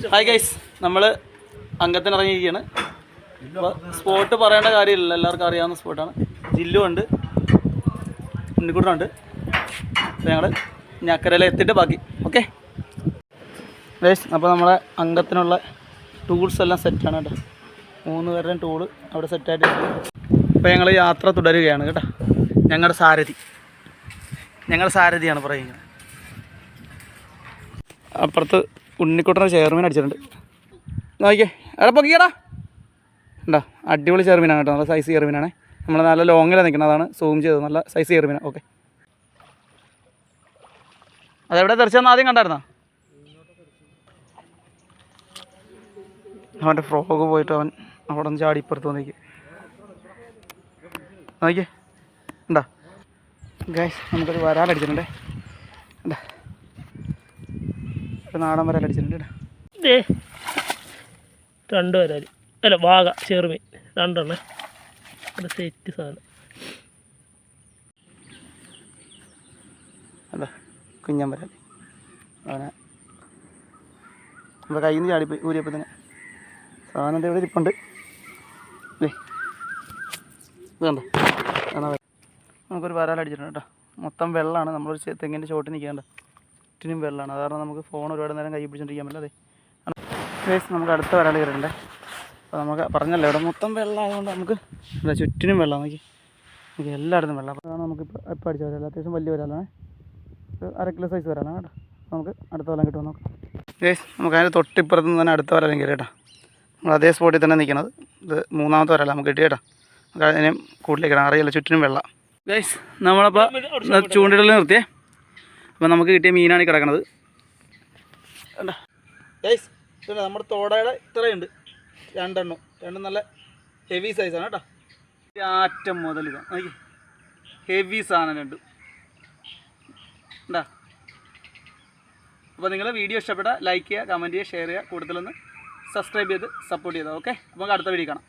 Hi guys, നമ്മൾ അംഗത്തിനിറങ്ങിയിരിക്കുകയാണ്. അപ്പോൾ spot പറയേണ്ട കാര്യമില്ല, എല്ലാവർക്കും അറിയാവുന്ന സ്പോട്ടാണ്. ജില്ലു ഉണ്ട്, ഉണ്ണിക്കുട്ടനുണ്ട്. അപ്പോൾ ഞങ്ങൾ ഞക്കരയിൽ എത്തിയിട്ട് ബാക്കി ഓക്കെ ഗൈസ്. അപ്പോൾ നമ്മളെ അംഗത്തിനുള്ള ടൂൾസ് എല്ലാം സെറ്റാണ് കേട്ടോ. 3 പേരുടെയും ടൂള് അവിടെ സെറ്റായിട്ട്. അപ്പോൾ ഞങ്ങൾ യാത്ര തുടരുകയാണ് കേട്ടോ. ഞങ്ങളുടെ സാരഥിയാണ് പറയുന്നത്. അപ്പുറത്ത് ഉണ്ണിക്കുട്ടൻ്റെ ചെയർമീൻ അടിച്ചിട്ടുണ്ട്. നോക്കിയേ, എവിടെ പൊക്കിയടാ ഉണ്ടോ? അടിപൊളി ചെയർമീനാണ് കേട്ടോ, നല്ല സൈസ് ചെയർമീനാണ്. നമ്മൾ നല്ല ലോങ്ങിലാണ് നിൽക്കുന്നത്, അതാണ് സൂം ചെയ്തത്. നല്ല സൈസ് ചെയർമീനാണ്. ഓക്കെ, അതെവിടെ തെറിച്ചെന്ന് ആദ്യം കണ്ടായിരുന്നോ? അവൻ്റെ ഫ്രോഗ് പോയിട്ട് അവൻ അവിടെ നിന്ന് ചാടി ഇപ്പുറത്ത് വന്നേക്ക്. നോക്കിയേ ഉണ്ടോ ഗൈസ്, നമുക്കൊരു വരാലടിച്ചിട്ടുണ്ടേ. ഉണ്ടോ, ഒരു നാടൻ വരാലടിച്ചിട്ടുണ്ട് കേട്ടോ. 2 വരാല് അല്ല, വാഗ ചെറുമീൻ 2 എണ്ണേ. അത് സെറ്റ് സാധനം. അതാ കുഞ്ഞൻ വരാൽ, അവനെ നമ്മുടെ കയ്യിൽ നിന്ന് ചാടിപ്പോയി ഊരിയപ്പോൾ തന്നെ. സാധനത്തിൻ്റെ ഇവിടെ ഇരിപ്പുണ്ട്. ഇത് കണ്ടോ, നമുക്കൊരു വരാലടിച്ചിട്ടുണ്ട് കേട്ടോ. മൊത്തം വെള്ളമാണ്. നമ്മളൊരു തെങ്ങിൻ്റെ ചോട്ടിൽ നിൽക്കേണ്ട ചുറ്റിനും വെള്ളമാണ്. അത് കാരണം നമുക്ക് ഫോൺ ഒരുപാട് നേരം കൈ പിടിച്ചോണ്ടിരിക്കാൻ പറ്റില്ല. അതെ, നമുക്ക് അടുത്ത വരാൽ കയറിയിട്ടുണ്ട്. അപ്പോൾ നമുക്ക് പറഞ്ഞല്ലോ, ഇവിടെ മൊത്തം വെള്ളമായതുകൊണ്ട് നമുക്ക് എന്താ ചുറ്റിനും വെള്ളം. നമുക്ക് എല്ലായിടത്തും വെള്ളം. അപ്പോൾ നമുക്കിപ്പോൾ ഇപ്പോൾ അടിച്ച വരാൽ അത്യാവശ്യം വലിയ വരാലാണ്. 1/2 കിലോ സൈസ് വരാലാണ് കേട്ടോ. നമുക്ക് അടുത്ത വരാൻ കിട്ടുമോ നോക്കാം. ഗൈസ്, നമുക്ക് അതിന് തൊട്ടിപ്പുറത്ത് നിന്ന് തന്നെ അടുത്ത വരാലും കയറി കേട്ടോ. നമ്മൾ അതേ സ്പോട്ടിൽ തന്നെ നിൽക്കുന്നത്. ഇത് 3ാമത്തെ വരാല നമുക്ക് കിട്ടി കേട്ടോ. നമുക്ക് അതിനും കൂടുതലേക്ക് അറിയില്ല, ചുറ്റിനും വെള്ളം. ഗൈസ്, നമ്മളപ്പോൾ ചൂണ്ടിടൽ നിർത്തിയേ. അപ്പോൾ നമുക്ക് കിട്ടിയ മീനാണ് ഈ കിടക്കുന്നത്. കണ്ടോ ഗൈസ്, ഇതുണ്ട് നമ്മുടെ തോടയുടെ ഇത്രയുണ്ട്. 2 എണ്ണം നല്ല ഹെവി സൈസാണ് കേട്ടോ. ആറ്റം മുതൽ ഇതാ നോക്കി, ഹെവി സാധനം 2 ഉണ്ടാ. അപ്പോൾ നിങ്ങൾ വീഡിയോ ഇഷ്ടപ്പെട്ട ലൈക്ക് ചെയ്യുക, കമൻറ്റ് ചെയ്യുക, ഷെയർ ചെയ്യുക, കൂടുതലൊന്ന് സബ്സ്ക്രൈബ് ചെയ്ത് സപ്പോർട്ട് ചെയ്തോ. ഓക്കെ, അപ്പോൾ നമുക്ക് അടുത്ത വീഡിയോ കാണാം.